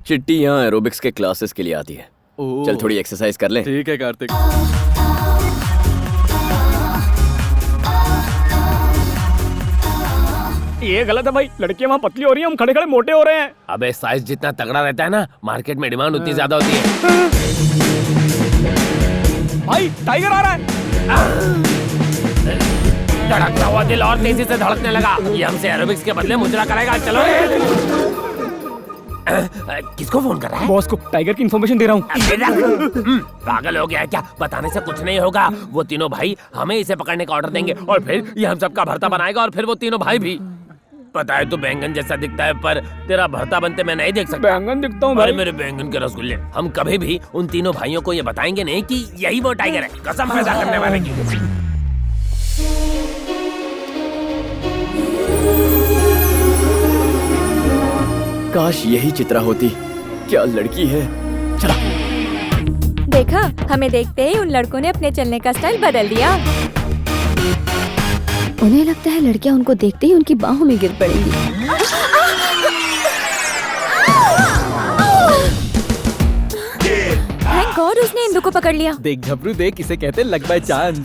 चिट्टी यहाँ एरोबिक्स के क्लासेस के लिए आती है। चल थोड़ी एक्सरसाइज कर ले। ठीक है कार्तिक। ये गलत है भाई, लड़कियां वहाँ पतली हो रही हैं, हम खड़े खड़े मोटे हो रहे हैं। अबे साइज जितना तगड़ा रहता है ना, मार्केट में डिमांड उतनी ज्यादा होती है। भाई टाइगर आ रहा है। धड़कता हुआ दिल और तेजी से धड़कने लगा। ये हमसे एरोबिक्स के बदले मुजरा करेगा। चलो किसको फोन कर रहा है? बॉस को टाइगर की इन्फॉर्मेशन दे रहा हूँ। पागल हो गया है क्या? बताने से कुछ नहीं होगा। वो तीनों भाई हमें इसे पकड़ने का ऑर्डर देंगे और फिर ये हम सबका भरता बनाएगा और फिर वो तीनों भाई भी। पता है तू बैंगन जैसा दिखता है, पर तेरा भरता बनते मैं नहीं देख सकता। बैंगन दिखता हूँ भाई। मेरे बैंगन के रसगुल्ले। हम कभी भी उन तीनों भाइयों को ये बताएंगे नहीं कि यही वो टाइगर है, कसम पैदा करने वाले की। काश यही चित्रा होती। क्या लड़की है। चला। देखा, हमें देखते ही उन लड़कों ने अपने चलने का स्टाइल बदल दिया। उन्हें लगता है लड़कियां उनको देखते ही उनकी बाहों में गिर पड़ेंगी। थैंक गॉड उसने इंदु को पकड़ लिया। देख झबरू देख, इसे कहते लक बाय चांस।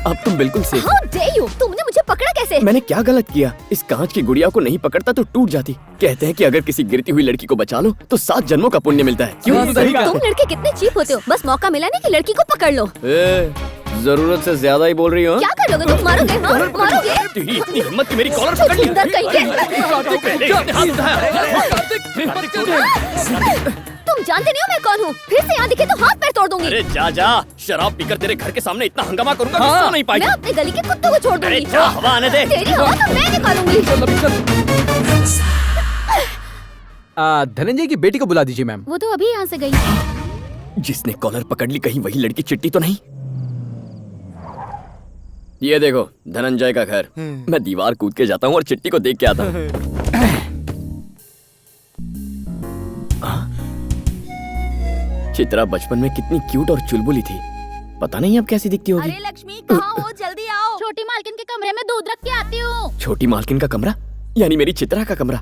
अब तुम बिल्कुल सेफ। How dare you? तुमने मुझे पकड़ा कैसे? मैंने क्या गलत किया? इस कांच की गुड़िया को नहीं पकड़ता तो टूट जाती। कहते हैं कि अगर किसी गिरती हुई लड़की को बचा लो तो 7 जन्मों का पुण्य मिलता है। क्यों? सही कहा। तुम लड़के कितने चीप होते हो। बस मौका मिला नहीं कि लड़की को पकड़ लो। जरूरत से ज्यादा ही बोल रही हो। क्या करोगे तुम? मारोगे? हाँ? मारोगे? तेरी इतनी हिम्मत कि मेरी कॉलर पकड़ ली। सुंदर कहीं के। तुम जानते नहीं हो मैं कौन हूँ। फिर से यहाँ दिखे तो हाथ पैर तोड़ दूंगी। अरे जा जा, शराब पीकर तेरे घर के सामने इतना हंगामा करूंगा कि सो नहीं पाएगी। मैं अपने गली के कुत्तों को छोड़ दूंगी। अरे जा, हवा आने दे। तेरी हवा तो मैं निकालूंगी। धनंजय की बेटी को बुला दीजिए मैम। वो तो अभी यहाँ से गई। जिसने कॉलर पकड़ ली, कहीं वही लड़की चिट्टी तो नहीं? ये देखो धनंजय का घर। मैं दीवार कूद के जाता हूँ और चिट्टी को देख के आता हूँ। चित्रा बचपन में कितनी क्यूट और चुलबुली थी, पता नहीं अब कैसी दिखती होगी। अरे लक्ष्मी कहाँ हो? जल्दी आओ। छोटी मालकिन के कमरे में दूध रख के आती हूँ। छोटी मालकिन का कमरा? यानी मेरी चित्रा का कमरा।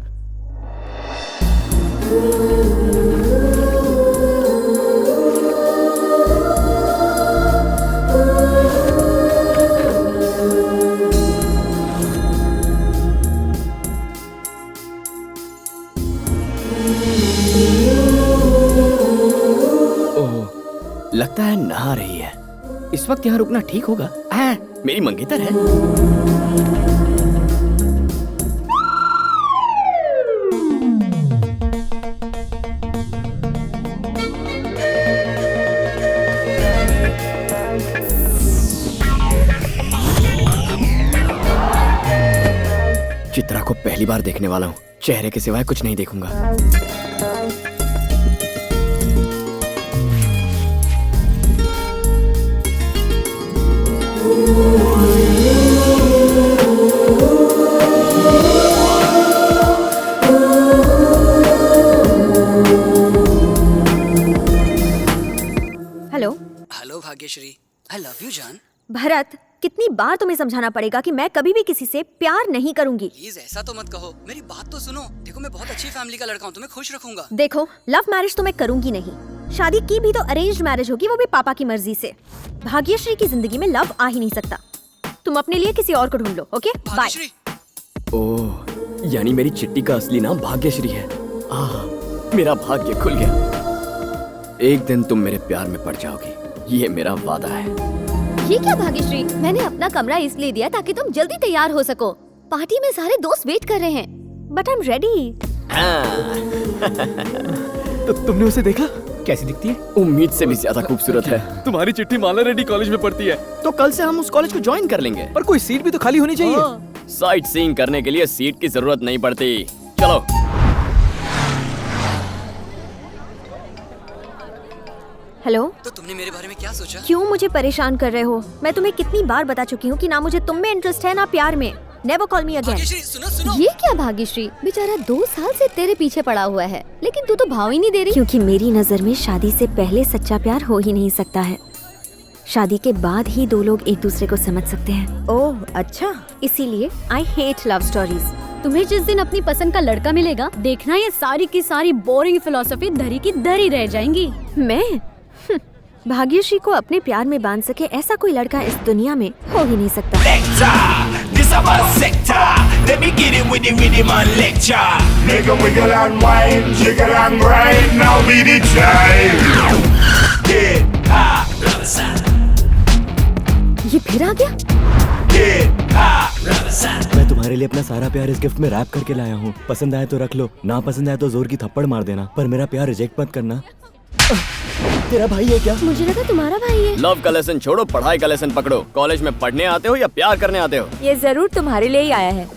लगता है नहा रही है। इस वक्त यहाँ रुकना ठीक होगा। मेरी मंगेतर है। चित्रा को पहली बार देखने वाला हूँ। चेहरे के सिवाय कुछ नहीं देखूंगा। Hello. Hello Bhagyashree, I love you जान। भरत, कितनी बार तुम्हें समझाना पड़ेगा कि मैं कभी भी किसी से प्यार नहीं करूंगी। प्लीज ऐसा तो मत कहो, मेरी बात तो सुनो। देखो मैं बहुत अच्छी फैमिली का लड़का हूँ, तुम्हें खुश रखूंगा। देखो, लव मैरिज तो मैं करूंगी नहीं। शादी की भी तो अरेंज्ड मैरिज होगी, वो भी पापा की मर्जी से। भाग्यश्री की जिंदगी में लव आ ही नहीं सकता। तुम अपने लिए किसी और को ढूंढ लो। Okay bye. भाग्यश्री, ओह, यानी मेरी चिट्टी का असली नाम भाग्यश्री है। मेरा भाग्य खुल गया। एक दिन तुम मेरे प्यार में पड़ जाओगी, ये मेरा वादा है। ये क्या भाग्यश्री? मैंने अपना कमरा इसलिए दिया ताकि तुम जल्दी तैयार हो सको। पार्टी में सारे दोस्त वेट कर रहे हैं, बट आई एम रेडी। तो तुमने उसे देखा? कैसी दिखती है? उम्मीद से भी ज्यादा खूबसूरत है। तुम्हारी चिट्ठी माला रेड्डी कॉलेज में पढ़ती है। तो कल से हम उस कॉलेज को ज्वाइन कर लेंगे। पर कोई सीट भी तो खाली होनी चाहिए। साइट सीइंग करने के लिए सीट की जरूरत नहीं पड़ती। चलो। हेलो। तो तुमने मेरे बारे में क्या सोचा? क्यों मुझे परेशान कर रहे हो? मैं तुम्हें कितनी बार बता चुकी हूँ कि ना मुझे तुम में इंटरेस्ट है ना प्यार में। Never call me again. Bhagyashree सुनो सुनो। ये क्या भाग्यश्री? बेचारा 2 साल से तेरे पीछे पड़ा हुआ है, लेकिन तू तो भाव ही नहीं दे रही। क्योंकि मेरी नजर में शादी से पहले सच्चा प्यार हो ही नहीं सकता है। शादी के बाद ही 2 लोग एक दूसरे को समझ सकते हैं। ओह अच्छा, इसीलिए आई हेट लव स्टोरीज। तुम्हें जिस दिन अपनी पसंद का लड़का मिलेगा, देखना ये सारी की सारी बोरिंग फिलोसफी धरी की धरी रह जाएंगी। मैं भाग्यश्री को अपने प्यार में बांध सके ऐसा कोई लड़का इस दुनिया में हो ही नहीं सकता। This is my sector. Let me get it with the rhythm and lecture. Make a wiggle and wine, jiggle and grind. Now be the time. Get high, ये फिर आ गया। get high. मैं तुम्हारे लिए अपना सारा प्यार इस गिफ्ट में रैप करके लाया हूँ। पसंद आए तो रख लो, ना पसंद आए तो जोर की थप्पड़ मार देना, पर मेरा प्यार रिजेक्ट मत करना। तेरा भाई है क्या? मुझे लगा तुम्हारा भाई है। लव का लेसन छोड़ो, पढ़ाई का लेसन पकड़ो। कॉलेज में पढ़ने आते हो या प्यार करने आते हो? ये जरूर तुम्हारे लिए ही आया है।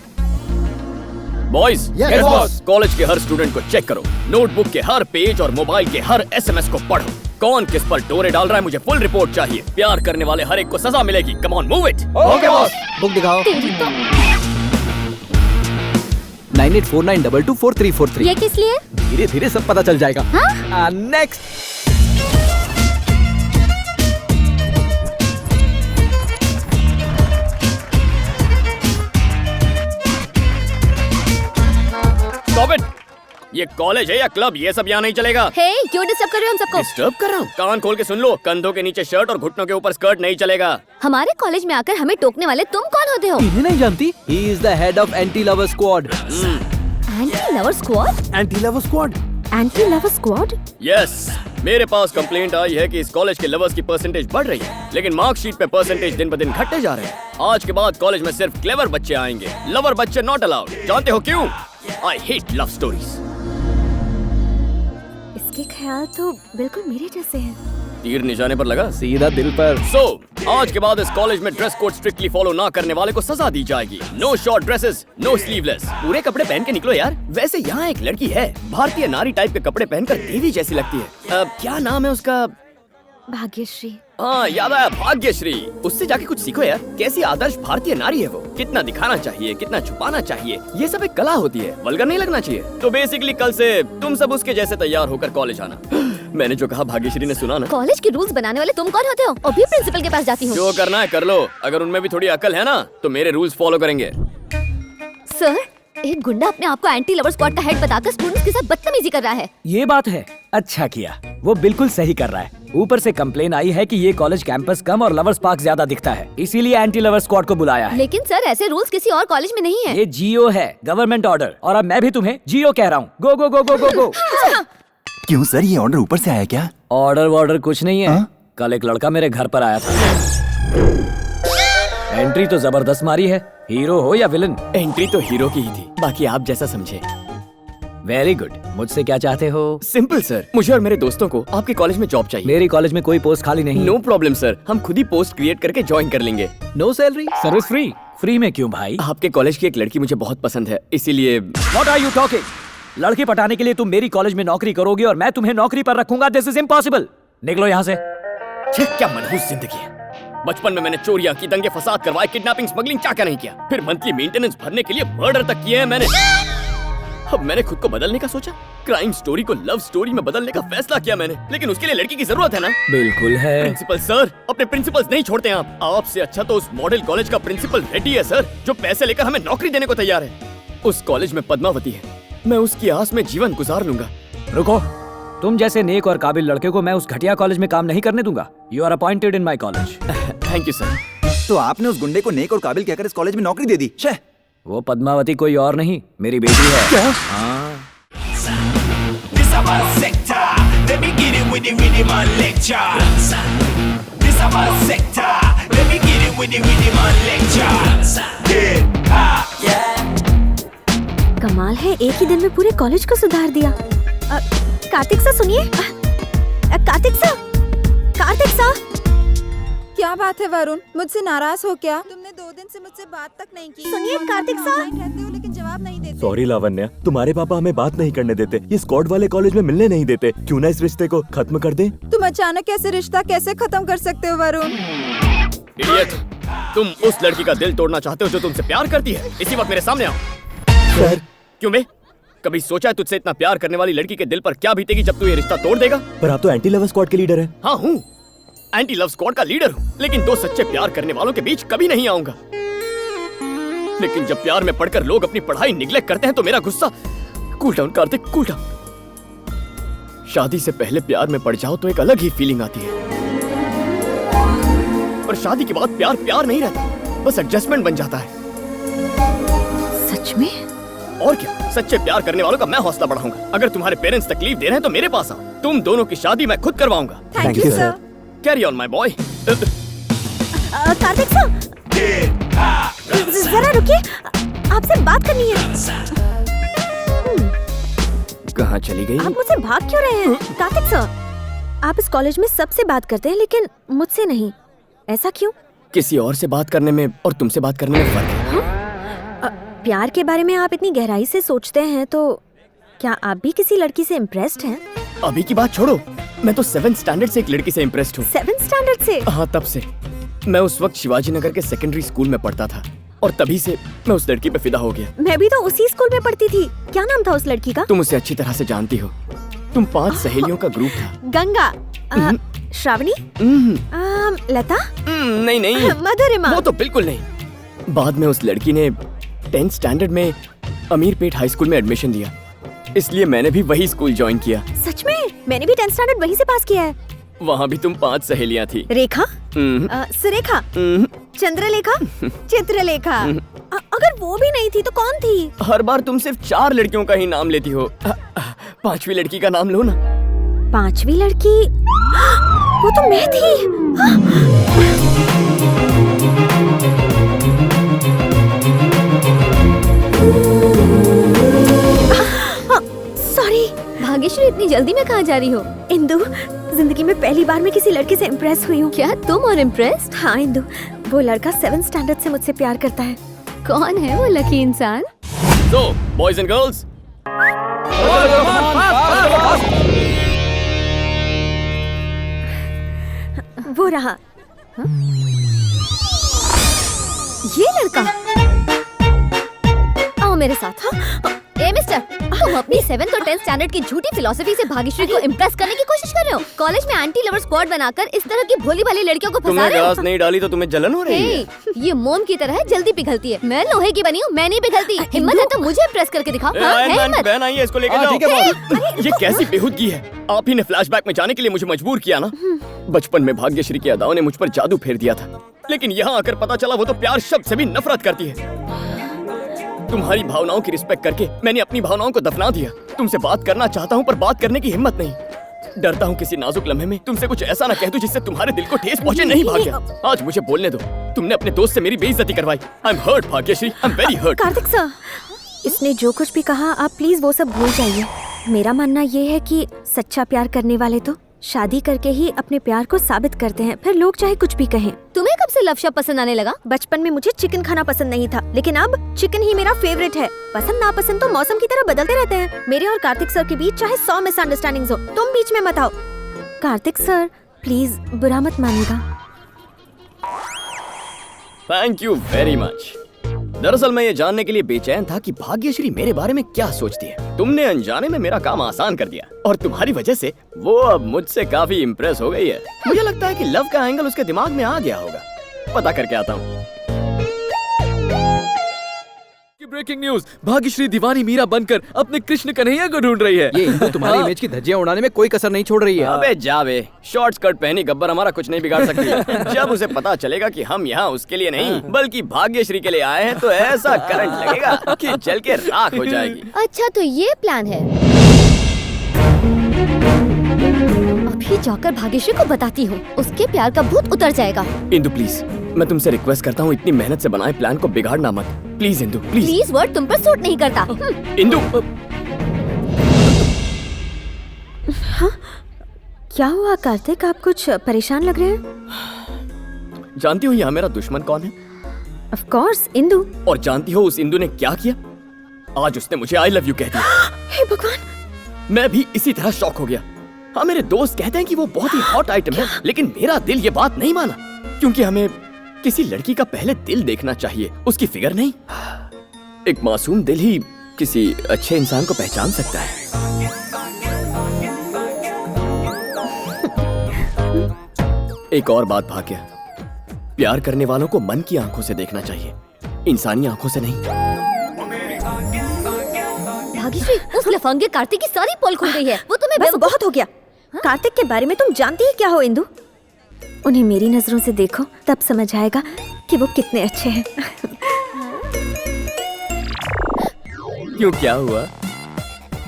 Boys, Yes, boss. कॉलेज के हर स्टूडेंट को चेक करो, नोटबुक के हर पेज और मोबाइल के हर SMS को पढ़ो। कौन किस पर डोरे डाल रहा है, मुझे फुल रिपोर्ट चाहिए। प्यार करने वाले हर एक को सजा मिलेगी। Come on, move it. Okay boss. Book दिखाओ। 9849224343। ये किस लिए? धीरे धीरे सब पता चल जाएगा। हाँ? नेक्स्ट। Stop it. ये कॉलेज है या क्लब? ये सब यहाँ नहीं चलेगा। हे, क्यों डिस्टर्ब कर रहे हो हम सबको? डिस्टर्ब कर रहा हूँ? कान खोल के सुन लो, कंधों के नीचे शर्ट और घुटनों के ऊपर स्कर्ट नहीं चलेगा। हमारे कॉलेज में आकर हमें टोकने वाले तुम कौन होते हो? इन्हें नहीं जानती? He is the head of anti lover squad. Anti lover squad? Anti lover squad. Anti lover squad? Yes, मेरे पास कंप्लेंट आई है कि इस कॉलेज के लवर्स की परसेंटेज बढ़ रही है, लेकिन मार्कशीट पे परसेंटेज दिन ब दिन घटते जा रहे हैं। आज के बाद कॉलेज में सिर्फ क्लेवर बच्चे आएंगे, लवर बच्चे नॉट अलाउड। जानते हो क्यों? I hate love stories. इसके ख्याल तो बिल्कुल मेरे जैसे हैं। तीर निशाने पर लगा। सीधा दिल पर। आज के बाद इस कॉलेज में ड्रेस कोड स्ट्रिक्टली फॉलो ना करने वाले को सजा दी जाएगी। No short dresses, no sleeveless. पूरे कपड़े पहन के निकलो यार। वैसे यहाँ एक लड़की है, भारतीय नारी टाइप के कपड़े पहनकर देवी जैसी लगती है। क्या नाम है उसका? भाग्यश्री। हाँ, याद आया, भाग्यश्री। उससे जाके कुछ सीखो यार। कैसी आदर्श भारतीय नारी है वो। कितना दिखाना चाहिए, कितना छुपाना चाहिए, ये सब एक कला होती है। वल्गर नहीं लगना चाहिए। तो बेसिकली कल से तुम सब उसके जैसे तैयार होकर कॉलेज आना। मैंने जो कहा भाग्यश्री ने सुना ना? कॉलेज के रूल्स बनाने वाले तुम कौन होते हो? अभी प्रिंसिपल के पास जाती हूँ। जो करना है कर लो। अगर उनमें भी थोड़ी अकल है ना, तो मेरे रूल्स फॉलो करेंगे। सर, एक गुंडा अपने आप को एंटी लवर स्क्वाड का हेड बताकर स्टूडेंट्स के साथ बदतमीजी कर रहा है। ये बात है। अच्छा किया, वो बिल्कुल सही कर रहा है। ऊपर से कंप्लेन आई है कि ये कॉलेज कैंपस कम और लवर्स पार्क ज्यादा दिखता है, इसीलिए एंटी लवर स्क्वाड को बुलाया है। लेकिन सर, ऐसे रूल्स किसी और कॉलेज में नहीं है। ये जीओ है, गवर्नमेंट ऑर्डर, और अब मैं भी तुम्हें जीओ कह रहा हूँ। गो गो गो गो गो गो। क्यों सर, ये ऑर्डर ऊपर से आया क्या? ऑर्डर वॉर्डर कुछ नहीं है। कल एक लड़का मेरे घर पर आया था। एंट्री तो जबरदस्त मारी है, हीरो हो या विलन। एंट्री तो हीरो की ही थी, बाकी आप जैसा समझे। Very good. मुझसे क्या चाहते हो? सिंपल सर, मुझे और मेरे दोस्तों को आपके कॉलेज में जॉब चाहिए। मेरी कॉलेज में कोई पोस्ट खाली नहीं। नो प्रॉब्लम सर, हम खुद ही पोस्ट क्रिएट करके ज्वाइन कर लेंगे। No salary, service free. Free में क्यों भाई? आपके कॉलेज की एक लड़की मुझे बहुत पसंद है, इसीलिए। What are you talking? लड़की पटाने के लिए तुम मेरी कॉलेज में नौकरी करोगे और मैं तुम्हें नौकरी पर रखूंगा? This is impossible. निकलो यहाँ से। क्या मनहूस जिंदगी है। बचपन में मैंने चोरियां की, दंगे फसाद करवाए, किडनैपिंग, स्मगलिंग, क्या क्या नहीं किया। फिर मंथली मेंटेनेंस भरने के लिए मर्डर तक किए हैं मैंने। अब मैंने खुद को बदलने का सोचा, क्राइम स्टोरी को लव स्टोरी में बदलने का फैसला किया मैंने, लेकिन उसके लिए लड़की की जरूरत है ना। बिल्कुल है। प्रिंसिपल सर, अपने प्रिंसिपल्स नहीं छोड़ते आप। आपसे अच्छा तो उस मॉडल कॉलेज का प्रिंसिपल रेड्डी है सर, जो पैसे लेकर हमें नौकरी देने को तैयार है। उस कॉलेज में पद्मावती है, मैं उसकी आस में जीवन गुजार लूंगा। रुको, तुम जैसे नेक और काबिल लड़के को मैं उस घटिया कॉलेज में काम नहीं करने दूंगा। You are appointed in my college. Thank you sir. तो आपने उस गुंडे को नेक और काबिल कहकर इस कॉलेज में नौकरी दे दी? छे! वो पद्मावती कोई और नहीं, मेरी बेटी है। क्या? हाँ। This is my sector. Let me get it with the rhythm and lecture. This is my sector. Let me get it with the rhythm and lecture. Get high. कमाल है, एक ही दिन में पूरे कॉलेज को सुधार दिया। कार्तिक सर सुनिए। Kartik sir, Kartik sir. क्या बात है वरुण, मुझसे नाराज हो क्या? तुमने 2 दिन से मुझसे बात तक नहीं की। सुनिए कार्तिक सर। कहते हो लेकिन जवाब नहीं देते। सॉरी लावण्या, तुम्हारे पापा हमें बात नहीं करने देते, ये स्क्वाड वाले कॉलेज में मिलने नहीं देते। क्यों ना इस रिश्ते को खत्म कर दें? तुम अचानक ऐसे रिश्ता कैसे खत्म कर सकते हो वरुण? इडियट, तुम उस लड़की का दिल तोड़ना चाहते हो जो तुमसे प्यार करती है। इसी वक्त मेरे सामने आओ। सर, क्यों बे? कभी सोचा है तुझसे इतना प्यार करने वाली लड़की के दिल पर क्या बीतेगी जब तू ये रिश्ता तोड़ देगा? पर आप तो एंटी लवर स्क्वाड के लीडर हैं। हाँ हूँ, एंटी लव स्क्वाड का लीडर हूँ, लेकिन 2 सच्चे प्यार करने वालों के बीच कभी नहीं आऊंगा। लेकिन जब प्यार में पढ़कर लोग अपनी पढ़ाई निग्लेक्ट करते हैं तो मेरा गुस्सा। Cool down Kartik, cool down. शादी से पहले प्यार में पड़ जाओ तो एक अलग ही फीलिंग आती है, और शादी के बाद प्यार प्यार नहीं रहता, बस एडजस्टमेंट बन जाता है। सच में? और क्या, सच्चे प्यार करने वालों का मैं हौसला बढ़ाऊंगा। अगर तुम्हारे पेरेंट्स तकलीफ दे रहे हैं तो मेरे पास आओ, तुम दोनों की शादी मैं खुद करवाऊंगा। Thank you sir. Carry on my boy. Kartik sir, जरा रुकिए, आपसे बात करनी है। कहाँ चली गई? आप मुझसे भाग क्यों रहे हैं? कार्तिक सर, आप इस कॉलेज में सबसे बात करते हैं लेकिन मुझसे नहीं, ऐसा क्यों? किसी और से बात करने में और तुमसे बात करने में फर्क है। प्यार के बारे में आप इतनी गहराई से सोचते हैं तो क्या आप भी किसी लड़की से इम्प्रेस्ड हैं? अभी की बात छोड़ो, मैं तो 7th स्टैंडर्ड से एक लड़की से इम्प्रेस्ड हूँ। 7th स्टैंडर्ड से? हाँ, तब से। मैं उस वक्त शिवाजी नगर के सेकेंडरी स्कूल में पढ़ता था और तभी से मैं उस लड़की पे फिदा हो गया। मैं भी तो उसी स्कूल में पढ़ती थी। क्या नाम था उस लड़की का? तुम उसे अच्छी तरह से जानती हो, तुम 5 सहेलियों का ग्रुप था। गंगा, श्रावणी, लता? नहीं नहीं, मधुरिमा? वो तो बिल्कुल नहीं। बाद में उस लड़की ने 10th स्टैंडर्ड में अमीरपेट हाई स्कूल में एडमिशन लिया, इसलिए मैंने भी वही स्कूल ज्वाइन किया। सच में? मैंने भी 10th स्टैंडर्ड वहीं से पास किया है। वहाँ भी तुम 5 सहेलियाँ थी। रेखा, सुरेखा, चंद्रलेखा, चित्रलेखा। अगर वो भी नहीं थी तो कौन थी? हर बार तुम सिर्फ 4 लड़कियों का ही नाम लेती हो। 5वीं लड़की का नाम लो ना। 5वीं लड़की? वो तो मैं थी। सॉरी। भाग्यश्री, इतनी जल्दी में कहाँ जा रही हो? इंदु, जिंदगी में पहली बार मैं किसी लड़के से इम्प्रेस हुई हूँ। क्या तुम और इम्प्रेस्ड? हाँ इंदु, वो लड़का 7th स्टैंडर्ड से मुझसे प्यार करता है। कौन है वो लकी इंसान? So, boys and girls, वो रहा। ये लड़का? आओ मेरे साथ। ए मिस्टर, तुम अपनी 7th और 10th स्टैंडर्ड की झूठी फिलॉसफी से भाग्यश्री को इम्प्रेस करने की कोशिश कर रहे हो। कॉलेज में एंटी लवर स्क्वाड बनाकर इस तरह की भोली भाली लड़कियों को फंसा तुमने रहे हो। गैस नहीं डाली तो तुम्हें जलन हो रही है। ये मोम की तरह जल्दी पिघलती है। मैं लोहे की बनी हूँ, मैं नहीं पिघलती। हिम्मत है तो मुझे इम्प्रेस करके दिखाओ। हाँ, है हिम्मत? बहन आई है, इसको लेके जाओ। ये कैसी बेहूदगी है? आप ही ने फ्लैशबैक में जाने के लिए मुझे मजबूर किया ना। बचपन में भाग्यश्री की अदाओं ने मुझ पर जादू फेर दिया था, लेकिन यहाँ आकर पता चला वो तो प्यार शब्द से भी नफरत करती है। तुम्हारी भावनाओं की रिस्पेक्ट करके मैंने अपनी भावनाओं को दफना दिया। तुमसे बात करना चाहता हूँ पर बात करने की हिम्मत नहीं। डरता हूँ किसी नाजुक लम्हे में तुमसे कुछ ऐसा ना कह दूं जिससे तुम्हारे दिल को ठेस पहुंचे। नहीं भाग्य, आज मुझे बोलने दो। तुमने अपने दोस्त से मेरी बेइज्जती करवाई। I am hurt Bhagyashree, I am very hurt. Kartik sir, इसने जो कुछ भी कहा आप प्लीज वो सब भूल जाइए। मेरा मानना ये है कि सच्चा प्यार करने वाले तो शादी करके ही अपने प्यार को साबित करते हैं, फिर लोग चाहे कुछ भी कहें। तुम्हें कब से लव शब्द पसंद आने लगा? बचपन में मुझे चिकन खाना पसंद नहीं था, लेकिन अब चिकन ही मेरा फेवरेट है। पसंद नापसंद तो मौसम की तरह बदलते रहते हैं। मेरे और कार्तिक सर के बीच चाहे 100 मिसअंडरस्टैंडिंग्स हो, तुम बीच में मत आओ। कार्तिक सर प्लीज बुरा मत मानिएगा। Thank you very much. दरअसल मैं ये जानने के लिए बेचैन था कि भाग्यश्री मेरे बारे में क्या सोचती है। तुमने अनजाने में मेरा काम आसान कर दिया और तुम्हारी वजह से वो अब मुझसे काफी इम्प्रेस हो गई है। मुझे लगता है कि लव का एंगल उसके दिमाग में आ गया होगा। पता करके आता हूँ। ब्रेकिंग न्यूज, भाग्यश्री दीवानी मीरा बनकर अपने कृष्ण कन्हैया को ढूंढ रही है। ये इंदु तुम्हारी इमेज की धज्जियां उड़ाने में कोई कसर नहीं छोड़ रही है। अबे जावे, शॉर्ट स्कर्ट पहनी गब्बर हमारा कुछ नहीं बिगाड़ सकती। जब उसे पता चलेगा कि हम यहाँ उसके लिए नहीं बल्कि भाग्यश्री के लिए आए हैं तो ऐसा करंट लगेगा कि जल के राख हो जाएगी। अच्छा तो ये प्लान है। अभी जाकर भाग्यश्री को बताती हूँ, उसके प्यार का भूत उतर जाएगा। इंदु प्लीज, मैं तुमसे रिक्वेस्ट करता हूँ, इतनी मेहनत से बनाए प्लान को बिगाड़ना मत। Please Indu, please. Please word तुम पर सूट नहीं करता। इंदु। हाँ? क्या हुआ कार्तिक, आप कुछ परेशान लग रहे हैं? जानती हो यहाँ मेरा दुश्मन कौन है? Of course, Indu. और जानती हो उस इंदु ने क्या किया? आज उसने मुझे आई लव यू कह दिया। हे भगवान! मैं भी इसी तरह शॉक हो गया। हाँ, मेरे दोस्त कहते हैं कि वो बहुत ही हॉट आइटम है, लेकिन मेरा दिल ये बात नहीं माना, क्योंकि हमें किसी लड़की का पहले दिल देखना चाहिए, उसकी फिगर नहीं। एक मासूम दिल ही किसी अच्छे इंसान को पहचान सकता है। एक और बात भाग्य, प्यार करने वालों को मन की आंखों से देखना चाहिए, इंसानी आंखों से नहीं। भाग्यश्री, उस लफंगे कार्तिक की सारी पोल खुल गई है। वो तुम्हें बस बहुत हो गया। कार्तिक के बारे में तुम जानती ही क्या हो इंदु? उन्हें मेरी नजरों से देखो, तब समझ आएगा कि वो कितने अच्छे हैं। क्यों, क्या हुआ?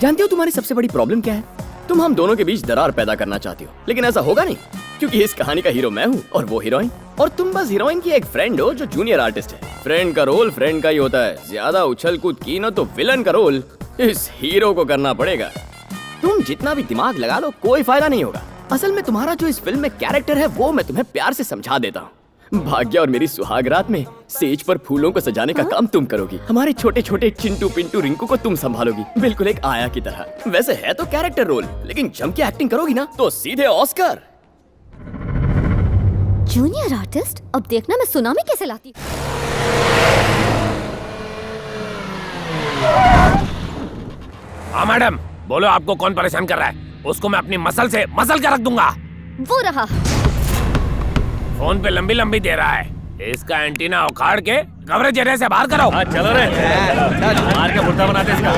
जानती हो तुम्हारी सबसे बड़ी प्रॉब्लम क्या है? तुम हम दोनों के बीच दरार पैदा करना चाहती हो, लेकिन ऐसा होगा नहीं, क्योंकि इस कहानी का हीरो मैं हूँ और वो हीरोइन, और तुम बस हीरोइन की एक फ्रेंड हो जो जूनियर आर्टिस्ट है। फ्रेंड का रोल फ्रेंड का ही होता है। ज्यादा उछल कूद की ना तो विलन का रोल इस हीरो को करना पड़ेगा। तुम जितना भी दिमाग लगा लो कोई फायदा नहीं होगा। असल में तुम्हारा जो इस फिल्म में कैरेक्टर है वो मैं तुम्हें प्यार से समझा देता हूँ। भाग्या और मेरी सुहागरात में सेज पर फूलों को सजाने का काम तुम करोगी। हमारे छोटे छोटे चिंटू पिंटू रिंकू को तुम संभालोगी, बिल्कुल एक आया की तरह। वैसे है तो कैरेक्टर रोल, लेकिन जम के एक्टिंग करोगी ना तो सीधे ऑस्कर। Junior artist? अब देखना मैं सुनामी कैसे लाती। हाँ मैडम, बोलो आपको कौन परेशान कर रहा है? उसको मैं अपनी मसल से मसल के रख दूंगा। वो रहा। फोन पे लंबी लंबी दे रहा है। इसका एंटीना उखाड़ के कवरेज एरिया से बाहर करो। चलो रे, मार के मुर्दा बनाते इसका।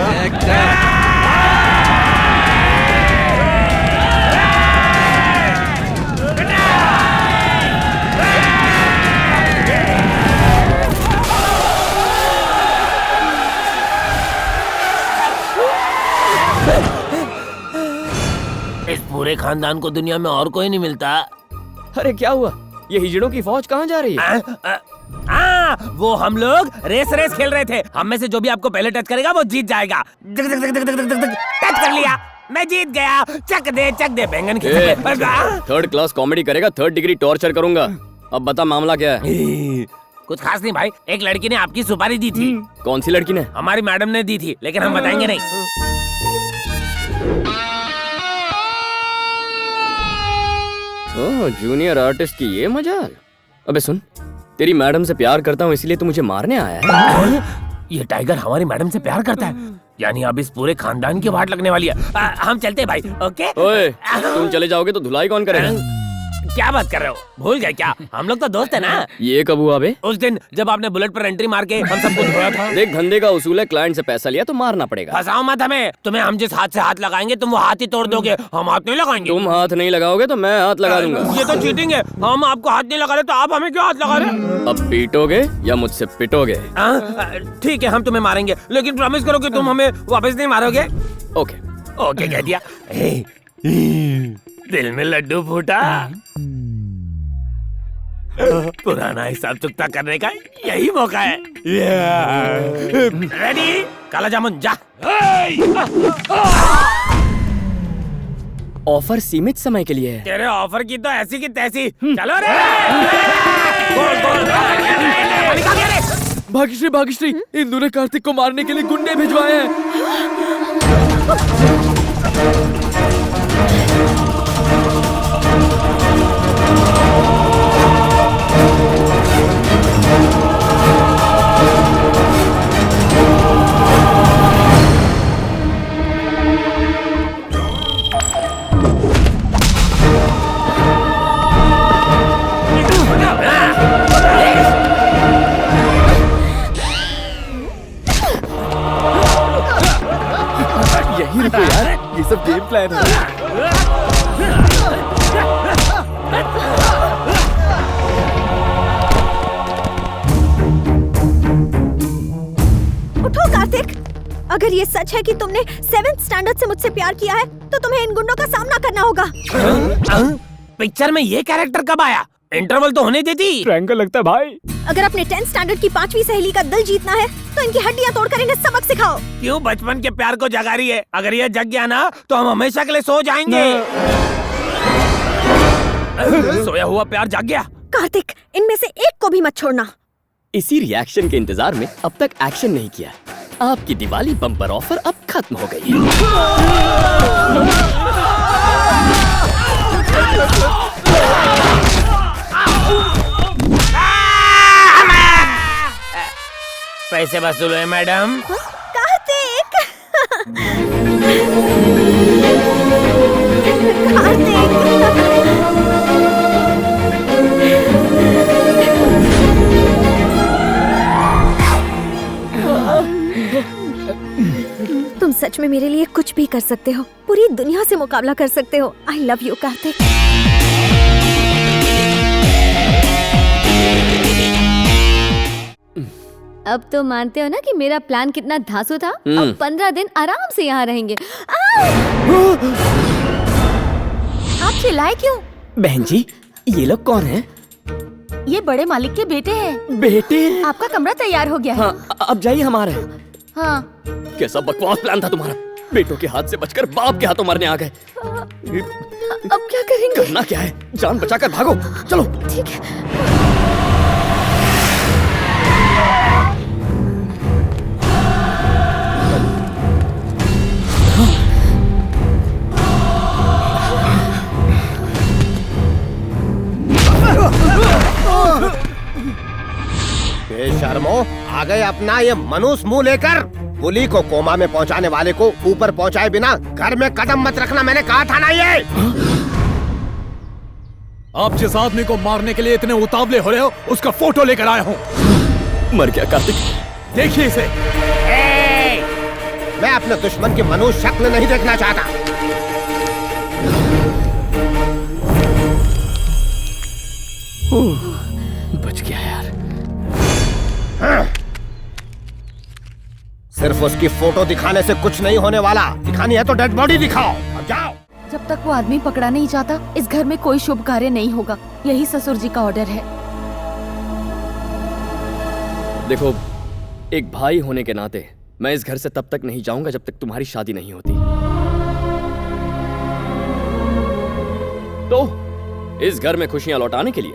इस पूरे खानदान को दुनिया में और कोई नहीं मिलता। अरे क्या हुआ? ये हिजड़ों की फौज कहाँ जा रही है? वो हम लोग रेस खेल रहे थे। हम में से जो भी आपको पहले टच करेगा वो जीत जाएगा। टच कर लिया, मैं जीत गया। चक दे बैंगन की। थर्ड क्लास कॉमेडी करेगा, थर्ड डिग्री टॉर्चर करूंगा। अब बता मामला क्या है? कुछ खास नहीं भाई, एक लड़की ने आपकी सुपारी दी थी। कौन सी लड़की ने? हमारी मैडम ने दी थी, लेकिन हम बताएंगे नहीं। ओह, जूनियर आर्टिस्ट की ये मजाल। अबे सुन, तेरी मैडम से प्यार करता हूँ इसलिए तू मुझे मारने आया है? ये टाइगर हमारी मैडम से प्यार करता है, यानी अब इस पूरे खानदान की वाट लगने वाली है। हम चलते हैं भाई। ओके। ओए, तुम चले जाओगे तो धुलाई कौन करेगा? क्या बात कर रहे हो? भूल गए क्या? हम लोग तो दोस्त है ना। ये कब हुआ बे? उस दिन जब आपने बुलेट पर एंट्री मार के हम सबको धोया था। देख, धंधे का उसूल है, क्लाइंट से पैसा लिया तो मारना पड़ेगा। फंसाओ मत हमें। तुम्हें हम जिस हाथ से हाथ लगाएंगे तुम वो हाथ ही तोड़ दोगे। हम हाथ नहीं लगाएंगे। तुम हाथ नहीं लगाओगे तो मैं हाथ लगा दूंगा। ये तो चीटिंग है। हम आपको हाथ नहीं लगा रहे तो आप हमें क्यों हाथ लगा रहे? अब पीटोगे या मुझसे पिटोगे? ठीक है, हम तुम्हें मारेंगे, लेकिन प्रॉमिस करो कि तुम हमें वापस नहीं मारोगे। ओके ओके कह दिया। दिल में लड्डू फूटा। पुराना हिसाब चुकता करने का यही मौका है। रेडी? काला जामुन जा। ऑफर सीमित समय के लिए है। तेरे ऑफर की तो ऐसी की तैसी। चलो रे। भाग्यश्री, इंदु ने कार्तिक को मारने के लिए गुंडे भिजवाए हैं। यही रुको यार, ये सब गेम प्लान है। उठो कार्तिक, अगर ये सच है कि तुमने 7th स्टैंडर्ड से मुझसे प्यार किया है तो तुम्हें इन गुंडों का सामना करना होगा। पिक्चर में ये कैरेक्टर कब आया? इंटरवल तो होने देती। ट्रायंगल लगता है भाई। अगर अपने 10th स्टैंडर्ड की 5वीं सहेली का दिल जीतना है तो इनकी हड्डियां तोड़कर इन्हें सबक सिखाओ। क्यों बचपन के प्यार को जगा रही है? अगर ये जग गया ना तो हम हमेशा के लिए सो जाएंगे। सोया हुआ प्यार जाग गया। कार्तिक, इनमें से एक को भी मत छोड़ना। इसी रिएक्शन के इंतजार में अब तक एक्शन नहीं किया। आपकी दिवाली बम्पर ऑफर अब खत्म हो गई है। पैसे वसूल है मैडम। कार्तिक! कार्तिक! में मेरे लिए कुछ भी कर सकते हो, पूरी दुनिया से मुकाबला कर सकते हो। I love you Kartik. अब तो मानते हो ना कि मेरा प्लान कितना धांसू था। अब 15 दिन आराम से यहाँ रहेंगे। आप चिल्लाए क्यों? बहन जी, ये लोग कौन हैं? ये बड़े मालिक के बेटे हैं। बेटे? आपका कमरा तैयार हो गया है। हाँ, अब जाइए हमारे। हाँ। कैसा बकवास प्लान था तुम्हारा। बेटों के हाथ से बचकर बाप के हाथों मरने आ गए। अब क्या करेंगे? करना क्या है, जान बचाकर भागो। चलो। ठीक है। बेशर्मो, आ गए अपना ये मनुष्य मुंह लेकर। पुली को कोमा में पहुंचाने वाले को ऊपर पहुंचाए बिना घर में कदम मत रखना, मैंने कहा था ना। ये आप जिस आदमी को मारने के लिए इतने उतावले हो रहे हो, उसका फोटो लेकर आया हूँ। मर गया कार्तिक, देखिए इसे। मैं अपने दुश्मन की मनुष्य शक्ल नहीं देखना चाहता। बच गया यार। सिर्फ उसकी फोटो दिखाने से कुछ नहीं होने वाला। दिखानी है तो डेड बॉडी दिखाओ। अब जाओ। जब तक वो आदमी पकड़ा नहीं जाता, इस घर में कोई शुभ कार्य नहीं होगा। यही ससुर जी का ऑर्डर है। देखो, एक भाई होने के नाते मैं इस घर से तब तक नहीं जाऊंगा जब तक तुम्हारी शादी नहीं होती। तो इस घर में खुशियां लौटाने के लिए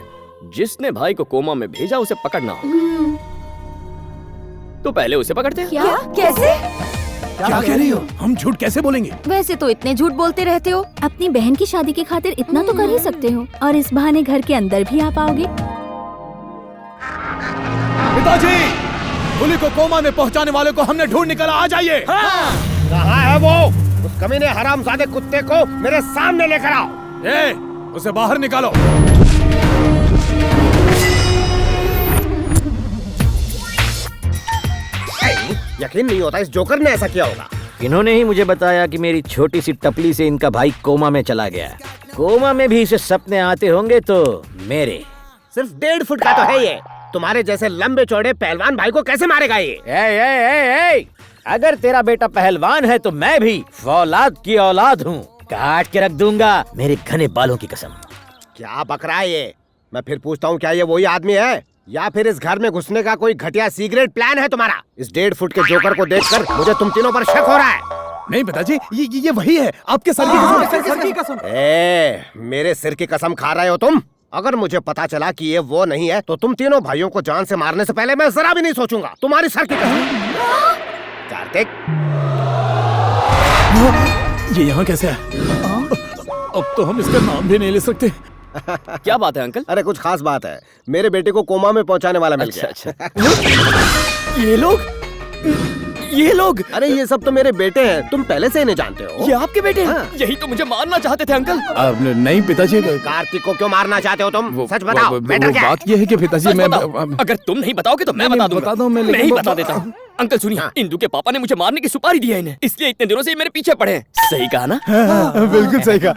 जिसने भाई को कोमा में भेजा उसे पकड़ना होगा। तो पहले उसे पकड़ते हैं। क्या? कैसे? क्या कह रही हो? हम झूठ कैसे बोलेंगे? वैसे तो इतने झूठ बोलते रहते हो। अपनी बहन की शादी की खातिर इतना तो कर ही सकते हो, और इस बहाने घर के अंदर भी आ पाओगे। पिताजी, पुली को कोमा में पहुंचाने वाले को हमने ढूंढ निकाला। आ जाइए। कहाँ है वो? उस कमीने हरामजादे कुत्ते को मेरे सामने लेकर आओ। उसे बाहर निकालो। यकीन नहीं होता इस जोकर ने ऐसा किया होगा। इन्होंने ही मुझे बताया कि मेरी छोटी सी टपली से इनका भाई कोमा में चला गया। कोमा में भी इसे सपने आते होंगे तो मेरे। सिर्फ 1.5 फुट का तो है ये। तुम्हारे जैसे लंबे चौड़े पहलवान भाई को कैसे मारेगा ये? ए, अगर तेरा बेटा पहलवान है तो मैं भी फौलाद की औलाद हूँ। काट के रख दूंगा मेरे घने बालों की कसम। क्या बक रहा है ये? मैं फिर पूछता हूँ, क्या ये वही आदमी है या फिर इस घर में घुसने का कोई घटिया सीक्रेट प्लान है तुम्हारा? इस 1.5 फुट के जोकर को देखकर मुझे तुम तीनों पर शक हो रहा है। नहीं पिताजी, ये वही है। आपके सर की कसम। मेरे सिर की कसम खा रहे हो तुम? अगर मुझे पता चला कि ये वो नहीं है तो तुम तीनों भाइयों को जान से मारने से पहले मैं जरा भी नहीं सोचूंगा। तुम्हारी सर की कसम। कार्तिक, ये यहाँ कैसे है? अब तो हम इसका नाम भी नहीं ले सकते। क्या बात है अंकल? अरे कुछ खास बात है। मेरे बेटे को कोमा में पहुंचाने वाला मिल गया। अच्छा। ये लोग? अरे ये सब तो मेरे बेटे हैं। तुम पहले से इन्हें जानते हो। ये आपके बेटे हैं? हाँ। यही तो मुझे मारना चाहते थे अंकल। नहीं पिताजी। कार्तिक को क्यों मारना चाहते हो तुम? सच बताओ। बात ये है कि पिताजी मैं अगर तुम नहीं बताओगे तो मैं बता दूंगा। मैं ही बता देता हूँ। अंकल सुनिए, इंदु के पापा ने मुझे मारने की सुपारी दी है इन्हें, इसलिए इतने दिनों से ये मेरे पीछे पड़े हैं। सही कहा ना? बिल्कुल सही कहा।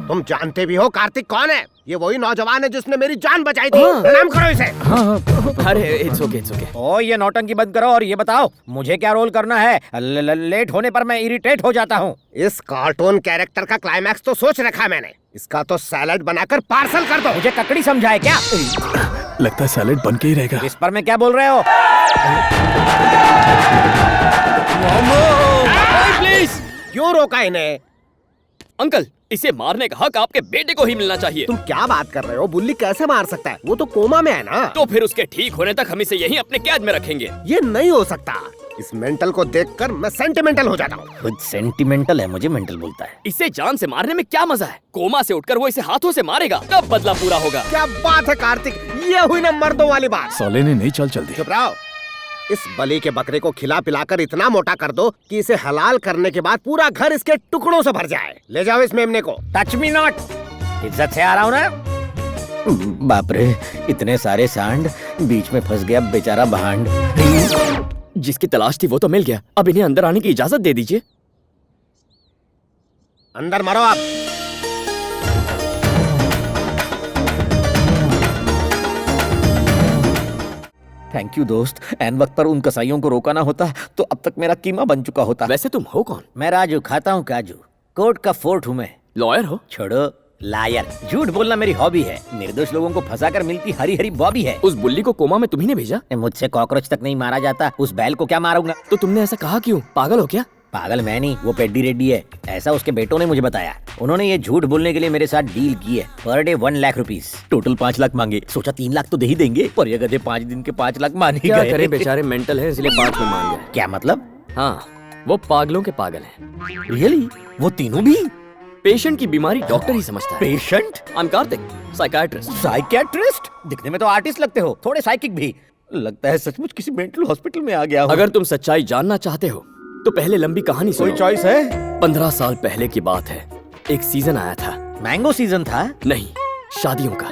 तुम जानते भी हो कार्तिक कौन है? ये वही नौजवान है जिसने मेरी जान बचाई थी। प्रणाम करो इसे। अरे इट्स ओके। ओ ये नौटंकी बंद करो और ये बताओ मुझे क्या रोल करना है? लेट होने पर मैं इरिटेट हो जाता हूँ। इस कार्टून कैरेक्टर का क्लाइमैक्स तो सोच रखा मैंने। इसका तो सैलेड बनाकर पार्सल कर दो। मुझे ककड़ी समझाए क्या? लगता है सैलेड बन के ही रहेगा। इस पर मैं क्या बोल रहे हो? प्लीज। क्यों रोका इन्हें? अंकल, इसे मारने का हक आपके बेटे को ही मिलना चाहिए। तुम क्या बात कर रहे हो? बुल्ली कैसे मार सकता है? वो तो कोमा में है ना। तो फिर उसके ठीक होने तक हम इसे यहीं अपने कैद में रखेंगे। ये नहीं हो सकता। इस मेंटल को देखकर मैं सेंटिमेंटल हो जाता हूँ। खुद सेंटिमेंटल है, मुझे मेंटल बोलता है। इसे जान से मारने में क्या मजा है? कोमा से उठकर वो इसे हाथों से मारेगा, तब बदला पूरा होगा। क्या बात है कार्तिक, ये हुई ना मर्दों वाली बात। साले ने नहीं चल दी। चुप रहो। इस बलि के बकरे को खिला पिलाकर इतना मोटा कर दो कि इसे हलाल करने के बाद पूरा घर इसके टुकड़ों से भर जाए। ले जाओ इस मेमने को। Touch me not. इज्जत से आ रहा हूँ ना। बाप रे, इतने सारे सांड, बीच में फंस गया बेचारा भांड। जिसकी तलाश थी वो तो मिल गया, अब इन्हें अंदर आने की इजाजत दे दीजिए। अंदर मारो आप। थैंक यू दोस्त, एन वक्त पर उन कसाईयों को रोका ना होता तो अब तक मेरा कीमा बन चुका होता। वैसे तुम हो कौन? मैं राजू, खाता हूँ काजू, कोर्ट का फोर्ट हूँ मैं। लॉयर हो? छोड़ो लायर, झूठ बोलना मेरी हॉबी है। निर्दोष लोगों को फंसाकर मिलती हरी हरी बॉबी है। उस बुल्ली को कोमा में तुम्ही ने भेजा? मुझसे कॉकरोच तक नहीं मारा जाता, उस बैल को क्या मारूंगा? तो तुमने ऐसा कहा क्यों? पागल हो क्या? पागल मैं नहीं, वो पेड्डी रेड्डी है, ऐसा उसके बेटों ने मुझे बताया। उन्होंने ये झूठ बोलने के लिए मेरे साथ डील की है। Per day 1 lakh rupees, total 5 lakh मांगे। सोचा 3 लाख तो दे ही देंगे, पर ये गधे 5 दिन के 5 लाख मान ही क्या गए। करें, बेचारे मेंटल हैं इसलिए 5 में मान गए। क्या मतलब? हाँ, वो पागलों के पागल हैं। रियली? वो तीनों भी? पेशेंट की बीमारी डॉक्टर ही समझता है। Patient? I am Kartik, psychiatrist. Psychiatrist? दिखने में तो आर्टिस्ट लगते हो, थोड़े साइकिक भी। लगता है सचमुच किसी मेंटल हॉस्पिटल में आ गया हो। अगर तुम सच्चाई जानना चाहते हो तो पहले लंबी कहानी सुनो। कोई चॉइस है? 15 साल पहले की बात है। एक सीजन आया था। मैंगो सीजन था? नहीं, शादियों का।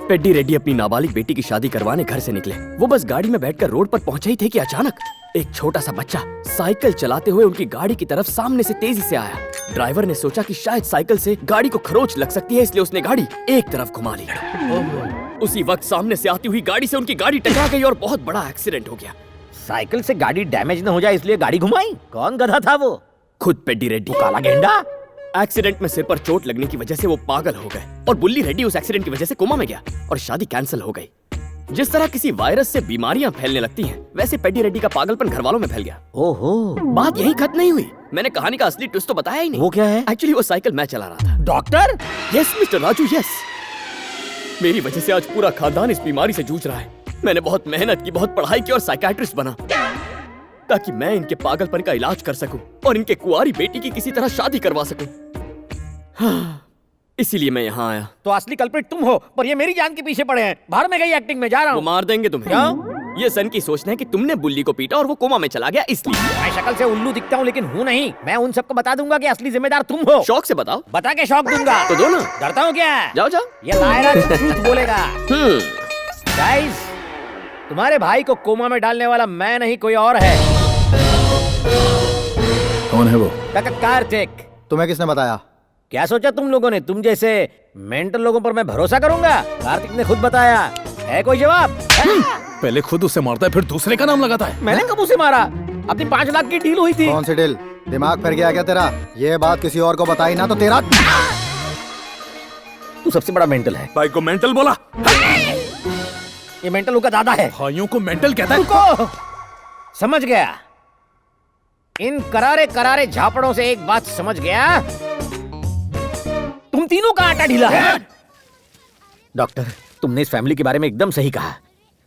पेड्डी रेड्डी अपनी नाबालिग बेटी की शादी करवाने घर से निकले। वो बस गाड़ी में बैठकर रोड पर पहुंचे ही थे कि अचानक एक छोटा सा बच्चा साइकिल चलाते हुए उनकी गाड़ी की तरफ सामने से तेजी से आया। ड्राइवर ने सोचा कि शायद साइकिल से गाड़ी को खरोंच लग सकती है, इसलिए उसने गाड़ी एक तरफ घुमा ली। उसी वक्त सामने से आती हुई गाड़ी से उनकी गाड़ी टकरा गई और बहुत बड़ा एक्सीडेंट हो गया। साइकिल से गाड़ी डैमेज न हो जाए इसलिए गाड़ी घुमाई? कौन गधा था वो? खुद पेड्डी रेड्डी। काला गेंडा? एक्सीडेंट में सिर पर चोट लगने की वजह से वो पागल हो गए और बुल्ली रेड्डी उस एक्सीडेंट की वजह से कोमा में गया और शादी कैंसिल हो गई। जिस तरह किसी वायरस से बीमारियां फैलने लगती हैं, वैसे पेड्डी रेड्डी का पागलपन घर वालों में फैल गया। ओहो, बात यही खत्म नहीं हुई। मैंने कहानी का असली ट्विस्ट तो बताया ही नहीं। वो क्या है? एक्चुअली वो साइकिल मैं चला रहा था। Doctor? Yes mister Raju, yes. मेरी वजह से आज पूरा खानदान इस बीमारी से जूझ रहा है। मैंने बहुत मेहनत की, बहुत पढ़ाई की और साइकियाट्रिस्ट बना ताकि मैं इनके पागलपन का इलाज कर सकूं और इनके कुंवारी बेटी की किसी तरह शादी करवा सकूं। हाँ, इसीलिए मैं यहाँ आया। तो असली कल्प्रिट तुम हो, पर ये मेरी जान के पीछे पड़े हैं। बाहर में गई एक्टिंग में जा रहा वो हूँ। मार देंगे तुम्हें। क्यों? ये सन की सोचना है कि तुमने बुल्ली को पीटा और वो कोमा में चला गया, इसलिए। मैं शक्ल से उल्लू दिखता हूँ लेकिन हूँ नहीं। मैं उन सबको बता दूंगा कि असली जिम्मेदार तुम हो। शौक से बताओ। बता के शौक दूंगा। तो दो ना। डरता हूँ क्या? जाओ जाओ। ये लायरा झूठ बोलेगा। गाइस, तुम्हारे भाई को कोमा में डालने वाला मैं नहीं, कोई और है। कौन है वो? कार्तिक। तुम्हें किसने बताया? क्या सोचा तुम लोगों ने? तुम जैसे मेंटल लोगों पर मैं भरोसा करूंगा? कार्तिक ने खुद बताया। है कोई जवाब? पहले खुद उसे मारता है फिर दूसरे का नाम लगाता है। मैंने कब उसे मारा? अपनी 5 लाख की डील हुई थी। कौन सी डील? दिमाग फिर गया क्या तेरा? ये बात किसी और को बताई ना तो तेरा। तू सबसे बड़ा मेंटल है। भाई को मेंटल बोला? ये मेंटल का दादा है। भाइयों को मेंटल कहता है? रुको, समझ गया। इन करारे करारे झापड़ों से एक बात समझ गया, तुम तीनों का आटा ढीला है। डॉक्टर, तुमने इस फैमिली के बारे में एकदम सही कहा।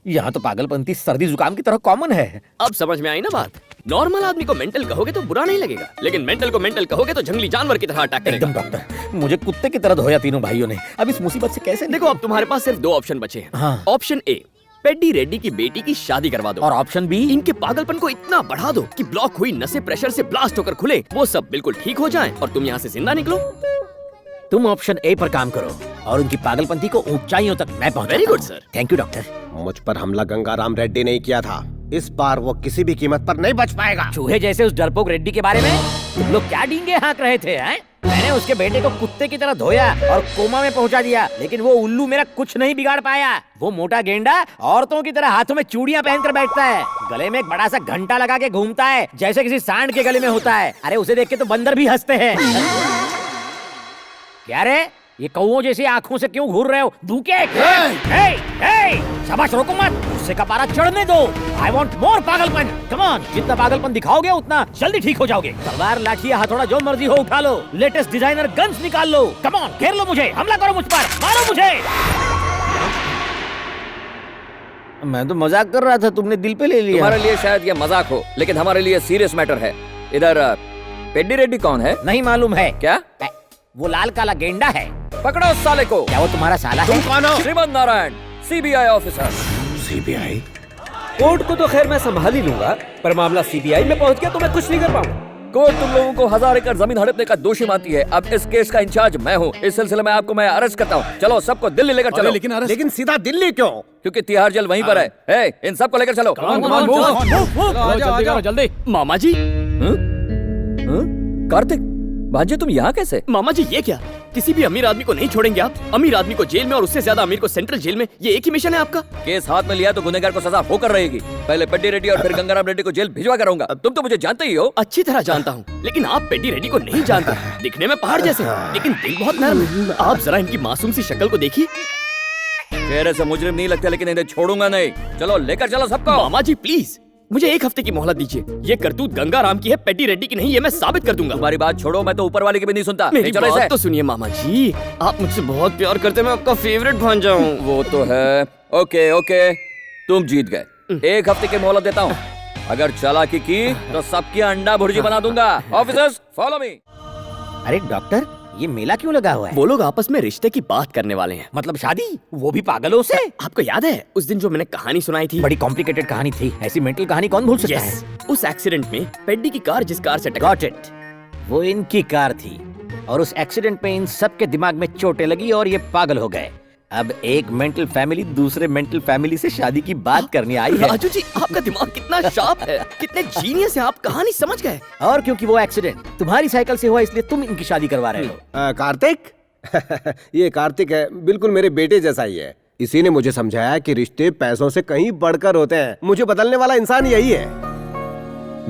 यहाँ तो पागलपंती सर्दी जुकाम की तरह कॉमन है। अब समझ में आई ना बात? नॉर्मल आदमी को मेंटल कहोगे तो बुरा नहीं लगेगा, लेकिन मेंटल को मेंटल कहोगे तो जंगली जानवर की तरह अटैक करेगा। एकदम डॉक्टर, मुझे कुत्ते की तरह धोया तीनों भाइयों ने। अब इस मुसीबत से कैसे? देखो, अब तुम्हारे पास सिर्फ 2 ऑप्शन बचे हैं। हाँ। ऑप्शन ए, पेड्डी रेड्डी की बेटी की शादी करवा दो। और ऑप्शन बी, इनके पागलपन को इतना बढ़ा दो कि ब्लॉक हुई नसें प्रेशर से ब्लास्ट होकर खुले, वो सब बिल्कुल ठीक हो जाएं और तुम यहाँ से जिंदा निकलो। तुम ऑप्शन ए पर काम करो और उनकी पागलपंती को ऊंचाइयों तक मैं पहुंचाता हूं। Very good sir. Thank you doctor. मुझ पर हमला गंगाराम रेड्डी ने किया था। इस बार वो किसी भी कीमत पर नहीं बच पाएगा। चूहे जैसे उस डरपोक रेड्डी के बारे में तुम लोग क्या डींगे हाँक रहे थे? हैं? मैंने उसके बेटे को कुत्ते की तरह धोया और कोमा में पहुंचा दिया, लेकिन वो उल्लू मेरा कुछ नहीं बिगाड़ पाया। वो मोटा गेंडा औरतों की तरह हाथों में चूड़ियां पहनकर बैठता है, गले में एक बड़ा सा घंटा लगा के घूमता है जैसे किसी सांड के गले में होता है। अरे उसे देख के तो बंदर भी हंसते हैं। क्या रे, ये कौओं जैसी आंखों से क्यों घूर रहे हो? दूके। शाबाश, रोको मत, गुस्से का पारा चढ़ने दो। आई वांट मोर पागलपन। कम ऑन, जितना पागलपन दिखाओगे उतना जल्दी ठीक हो जाओगे। तलवार, लाठी या हथौड़ा जो मर्जी हो उठा लो, लेटेस्ट डिजाइनर गन्स निकाल लो। कम ऑन, घेर लो मुझे, हमला करो मुझ पर, मारो मुझे। मैं तो मजाक कर रहा था, तुमने दिल पे ले लिया। तुम्हारे लिए शायद ये मजाक हो, लेकिन हमारे लिए सीरियस मैटर है। इधर पेड्डी रेड्डी कौन है? नहीं मालूम है। क्या? वो लाल काला गेंडा है। पकड़ो उस साले को। क्या वो तुम्हारा साला है? तुम कौन हो? Shrimant Narayan, CBI officer. CBI? Court को तो खैर मैं संभाल ही लूंगा, पर मामला सीबीआई में पहुंच गया तो मैं कुछ नहीं कर पाऊंगा। कोर्ट तुम लोगों को 1000 एकड़ जमीन हड़पने का दोषी मानती है। अब इस केस का इंचार्ज मैं हूँ। इस सिलसिले में आपको मैं अरेस्ट करता हूँ। चलो सबको दिल्ली लेकर चलो। लेकिन सीधा दिल्ली क्यों? क्योंकि तिहाड़ जेल वहीं पर है। ए, इन सबको लेकर चलो। जल्दी। मामा जी, कार्तिक, भांजे तुम यहाँ कैसे? मामा जी ये क्या? किसी भी अमीर आदमी को नहीं छोड़ेंगे आप? अमीर आदमी को जेल में और उससे ज्यादा अमीर को सेंट्रल जेल में, ये एक ही मिशन है आपका? केस हाथ में लिया तो गुनहगार को सजा होकर रहेगी। पहले पेड्डी रेड्डी और फिर गंगाराम रेड्डी को जेल भिजवा कर रहूंगा। तुम तो मुझे जानते ही हो। अच्छी तरह जानता हूँ, लेकिन आप पेड्डी रेड्डी को नहीं जानते। दिखने में पहाड़ जैसे, लेकिन दिल बहुत नरम है। आप जरा इनकी मासूम सी शक्ल को देखिए। चेहरे से मुजरिम नहीं लगते, लेकिन इन्हें छोड़ूंगा नहीं। चलो लेकर चलो सबको। मामा जी प्लीज, मुझे एक हफ्ते की मोहलत दीजिए। ये करतूत गंगाराम की है, पेड्डी रेड्डी की नहीं। ये मैं साबित कर दूंगा। तुम्हारी बात छोड़ो, मैं तो ऊपर वाले की भी नहीं सुनता। मेरी बात तो सुनिए मामा जी, आप मुझसे बहुत प्यार करते हैं। मैं आपका फेवरेट भांजा हूँ। वो तो है। ओके ओके, तुम जीत गए। 1 हफ्ते की मोहलत देता हूँ। अगर चालाकी की तो सबकी अंडा भुर्जी बना दूंगा। Officers follow me. अरे डॉक्टर, ये मेला क्यों लगा हुआ है? वो लोग आपस में रिश्ते की बात करने वाले हैं। मतलब शादी? वो भी पागलों से? आपको याद है उस दिन जो मैंने कहानी सुनाई थी? बड़ी कॉम्प्लिकेटेड कहानी थी। ऐसी मेंटल कहानी कौन भूल सकता है? उस एक्सीडेंट में पेड्डी की कार जिस कार से गॉट इट, वो इनकी कार थी और उस एक्सीडेंट में इन सबके दिमाग में चोटें लगी और ये पागल हो गए। अब एक मेंटल फैमिली दूसरे मेंटल फैमिली से शादी की बात करने आई है। राजू जी, आपका दिमाग कितना शार्प है, कितने जीनियस है आप, कहानी समझ गए। और क्योंकि वो एक्सीडेंट तुम्हारी साइकिल से हुआ, इसलिए तुम इनकी शादी करवा रहे हो। कार्तिक ये कार्तिक है, बिल्कुल मेरे बेटे जैसा ही है। इसी ने मुझे समझाया कि रिश्ते पैसों से कहीं बढ़कर होते हैं। मुझे बदलने वाला इंसान यही है।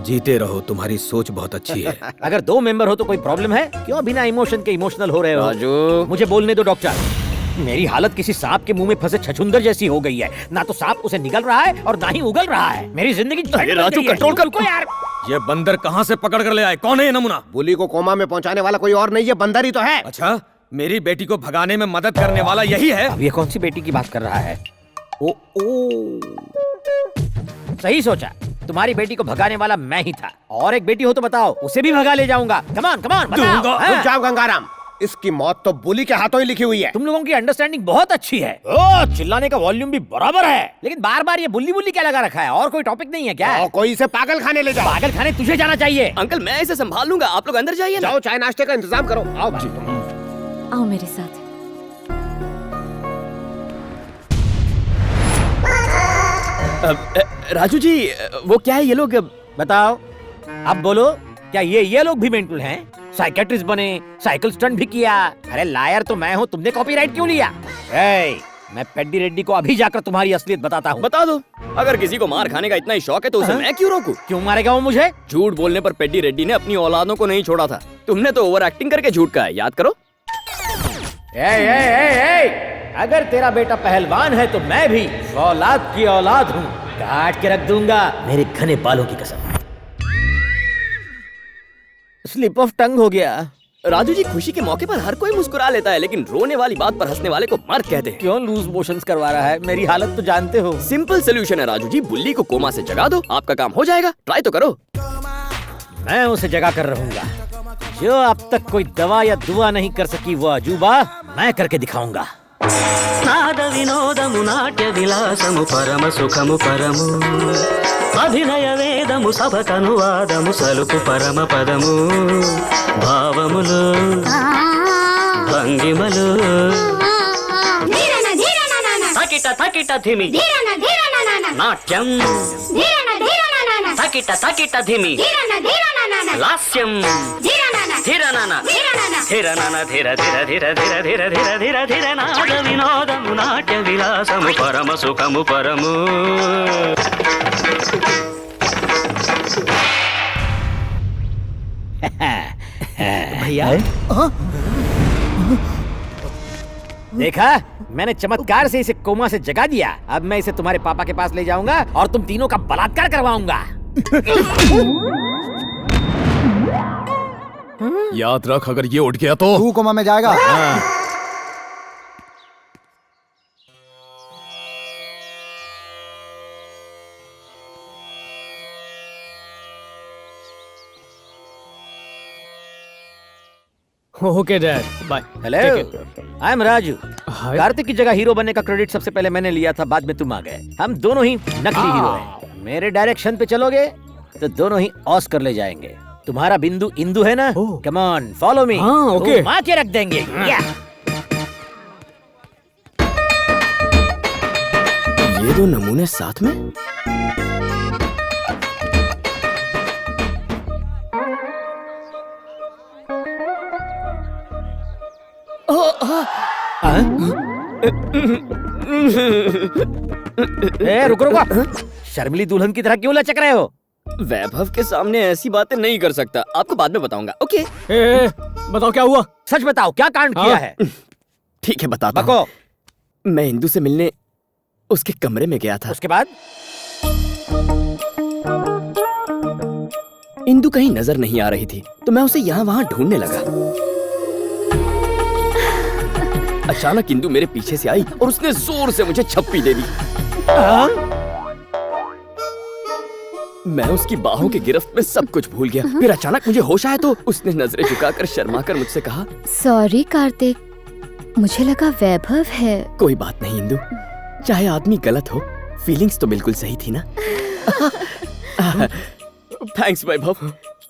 जीते रहो, तुम्हारी सोच बहुत अच्छी है। अगर 2 मेंबर हो तो कोई प्रॉब्लम है? क्यों बिना इमोशन के इमोशनल हो रहे हो? राजू, मुझे बोलने दो डॉक्टर। मेरी हालत किसी सांप के मुंह में फंसे छछूंदर जैसी हो गई है। ना तो सांप उसे निगल रहा है और ना ही उगल रहा है। मेरी जिंदगी राजू कंट्रोल कर को यार। ये बंदर कहाँ से पकड़ कर ले आए? कौन है ये नमूना? बुली को कोमा में पहुंचाने वाला कोई और नहीं, ये बंदर ही तो है। अच्छा, मेरी बेटी को भगाने में मदद करने वाला यही है? अब ये कौन सी बेटी की बात कर रहा है? ओ सही सोचा, तुम्हारी बेटी को भगाने वाला मैं ही था। और एक बेटी हो तो बताओ, उसे भी भगा ले जाऊंगा। कमान कमान बताओ। रुक जाओ गंगाराम, इसकी मौत तो बुली के हाथों ही लिखी हुई है। तुम लोगों की अंडरस्टैंडिंग बहुत अच्छी है। ओ, चिल्लाने का वॉल्यूम भी बराबर है, लेकिन बार बार ये बुल्ली बुल्ली क्या लगा रखा है? और कोई टॉपिक नहीं है क्या? कोई इसे पागल खाने ले जाओ। पागल खाने तुझे जाना चाहिए। अंकल मैं इसे संभाल लूंगा, आप लोग अंदर जाइए ना। जाओ चाय नाश्ते का इंतजाम करो। आओ जी। आओ मेरे साथ। राजू जी, वो क्या है ये लोग? बताओ, अब बोलो, क्या ये लोग भी मेंटल हैं? साइकेट्रिस्ट बने, साइकिल स्टंट भी किया। अरे लायर तो मैं हूँ, तुमने कॉपीराइट क्यों लिया? मैं पेड्डी रेड्डी को अभी जाकर तुम्हारी असलियत बताता हूँ। बता दो, अगर किसी को मार खाने का इतना ही शौक है तो उसे मैं क्यों रोकूं? क्यों मारेगा वो मुझे? झूठ बोलने पर पेड्डी रेड्डी ने अपनी औलादों को नहीं छोड़ा था। तुमने तो ओवर एक्टिंग करके झूठ कहा है, याद करो। अगर तेरा बेटा पहलवान है तो मैं भी औलाद की औलाद हूँ। काट के रख दूंगा, मेरे घने बालों की कसम। स्लिप ऑफ टंग हो गया। राजू जी, खुशी के मौके पर हर कोई मुस्कुरा लेता है, लेकिन रोने वाली बात पर हंसने वाले को मर्द कहते हैं। क्यों लूज मोशंस करवा रहा है? मेरी हालत तो जानते हो। सिंपल सोल्यूशन है राजू जी, बुल्ली को कोमा से जगा दो, आपका काम हो जाएगा। ट्राई तो करो। मैं उसे जगा कर रहूंगा। जो अब तक कोई दवा या दुआ नहीं कर सकी वो अजूबा मैं करके दिखाऊंगा। నాద వినోదము నాట్య విలాసము పరమ సుఖము పరము అభినయ వేదము సభకనువాదము సలుపు పరమ పదము భావములు భంగిమలు తకిట తకిట ధిమి నాట్యం తకిట తకిట ధిమి లాస్యం ధిరనన ధిరనన ధిర ధిర ధిర ధిర ధిర ధిర ధిర ధిర నాద వినోదము నాట్య విలాసము పరమ సుఖము పరము। भैया देखा, मैंने चमत्कार से इसे कोमा से जगा दिया। अब मैं इसे तुम्हारे पापा के पास ले जाऊंगा और तुम तीनों का बलात्कार करवाऊंगा। याद रख, अगर ये उठ गया तो तू कोमा में जाएगा। Okay dad, bye. Hello, I am Raju. Kartik की जगह हीरो बनने का क्रेडिट सबसे पहले मैंने लिया था, बाद में तुम आ गए। हम दोनों ही नकली हीरो हैं। मेरे डायरेक्शन पे चलोगे तो दोनों ही ऑस्कर ले जाएंगे। तुम्हारा बिंदु इंदु है ना? Come on follow me. हाँ, ओके। मार के रख देंगे। या। ये दो नमूने साथ में? रुको रुको, शर्मिली दुल्हन की तरह क्यों लचक रहे हो? वैभव के सामने ऐसी बातें नहीं कर सकता, आपको बाद में बताऊंगा। ओके बताओ क्या हुआ? सच बताओ, क्या कांड किया है? ठीक है बताता हूँ। मैं इंदु से मिलने उसके कमरे में गया था। उसके बाद? इंदु कहीं नजर नहीं आ रही थी तो मैं उसे यहाँ वहाँ ढूंढने लगा। अचानक इंदु मेरे पीछे से आई और उसने जोर से मुझे छप्पी दे दी। मैं उसकी बाहों की गिरफ्त में सब कुछ भूल गया। फिर अचानक मुझे होश आया तो उसने नजरें झुकाकर शर्माकर मुझसे कहा, सॉरी कार्तिक, मुझे लगा वैभव है। कोई बात नहीं इंदु, चाहे आदमी गलत हो, फीलिंग्स तो बिल्कुल सही थी ना। थैंक्स वैभव,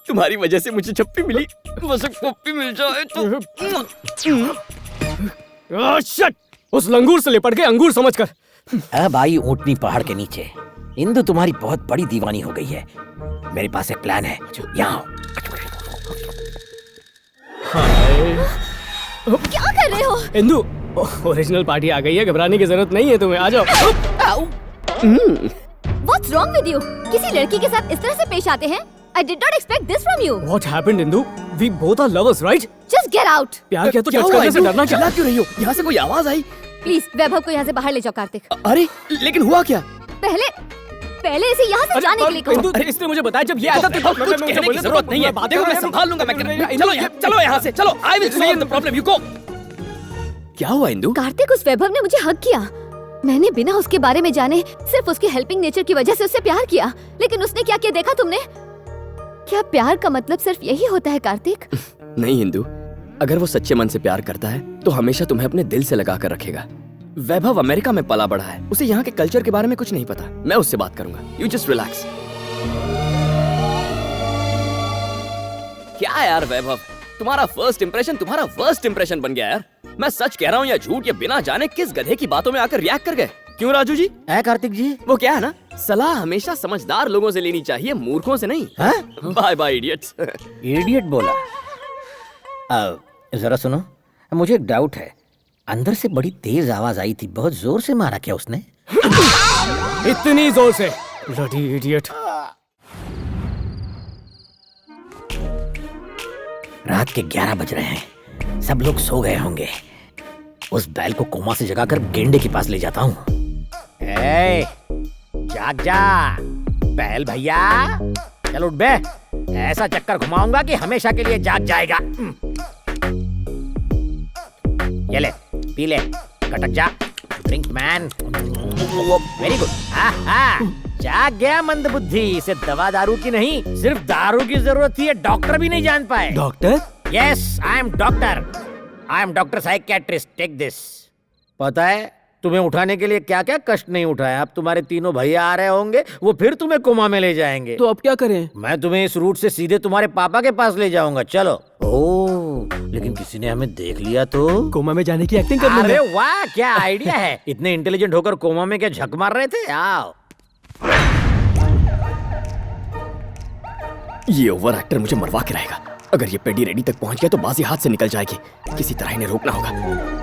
तुम्हारी वजह से मुझे छप्पी मिली। बस एक पप्पी मिल जाए तो। शट! उस लंगूर से लिपट के अंगूर समझकर। अब आई ऊंटनी पहाड़ के नीचे। इंदु तुम्हारी बहुत बड़ी दीवानी हो गई है। मेरे पास एक प्लान है, यहाँ आओ। क्या कर रहे हो? इंदु, ओरिजिनल पार्टी आ गई है, घबराने की जरूरत नहीं है तुम्हें, आ जाओ। What's wrong with you? किसी लड़की के साथ इस तरह से पेश आते हैं? I did not expect this from you. What happened, Indu? We both are lovers, right? Just get out. प्यार किया तो टच करने से डरना क्या? क्यों रही हो? यहाँ से कोई आवाज आई? प्लीज वैभव को यहाँ से बाहर ले जाओ कार्तिक। अरे लेकिन हुआ क्या? पहले इसे यहाँ से जाने के लिए कहो। अरे इसने मुझे बताया जब ये आया था तो कुछ कहने की जरूरत नहीं है। देखो मैं संभाल लूंगा, मैं चलो यहाँ से चलो। I will solve the problem, you go. क्या हुआ इंदु? कार्तिक, उस वैभव ने मुझे हक किया। मैंने बिना उसके बारे में जाने सिर्फ उसके हेल्पिंग नेचर की वजह से उससे प्यार किया, लेकिन उसने क्या किया देखा तुमने? क्या प्यार का मतलब सिर्फ यही होता है कार्तिक? नहीं इंदु, अगर वो सच्चे मन से प्यार करता है तो हमेशा तुम्हें अपने दिल से लगा कर रखेगा। वैभव अमेरिका में पला बढ़ा है, उसे यहाँ के कल्चर के बारे में कुछ नहीं पता। मैं उससे बात करूंगा, यू जस्ट रिलैक्स। क्या यार वैभव, तुम्हारा फर्स्ट इंप्रेशन तुम्हारा वर्स्ट इंप्रेशन बन गया यार। मैं सच कह रहा हूँ या झूठ, या बिना जाने किस गधे की बातों में आकर रिएक्ट कर गए। क्यों राजू जी? कार्तिक जी, वो क्या है ना, सलाह हमेशा समझदार लोगों से लेनी चाहिए, मूर्खों से नहीं। Bye bye idiots. इडियट बोला? जरा सुनो, मुझे एक डाउट है। अंदर से बड़ी तेज आवाज आई थी, बहुत जोर से मारा क्या उसने? इतनी जोर से? Bloody idiot. रात के 11 बज रहे हैं, सब लोग सो गए होंगे। उस बैल को कोमा से जगाकर गेंडे के पास ले जाता हूँ। जाग जा बैल भैया, चल उठ बे। ऐसा चक्कर घुमाऊंगा कि हमेशा के लिए जाग जाएगा। ये ले, पी ले, कटक जा। Drink man. Very good. जाग गया मंदबुद्धि। इसे दवा दारू की नहीं, सिर्फ दारू की जरूरत थी, डॉक्टर भी नहीं जान पाए। Doctor? Yes, I am doctor. I am doctor psychiatrist. Take this. पता है तुम्हें उठाने के लिए क्या क्या कष्ट नहीं उठाया। अब तुम्हारे तीनों भैया आ रहे होंगे, वो फिर तुम्हें कोमा में ले जाएंगे। तो अब क्या करें? मैं तुम्हें इस रूट से सीधे तुम्हारे पापा के पास ले जाऊंगा। चलो। ओह, लेकिन किसी ने हमें देख लिया तो? कोमा में जाने की एक्टिंग कर अरे वाह, क्या आइडिया है। इतने इंटेलिजेंट होकर कोमा में क्या झक मार रहे थे? आओ। ये ओवर एक्टर मुझे मरवा के रहेगा। अगर ये पेडी रेडी तक पहुंच गया तो बाजी हाथ से निकल जाएगी। किसी तरह इन्हें रोकना होगा।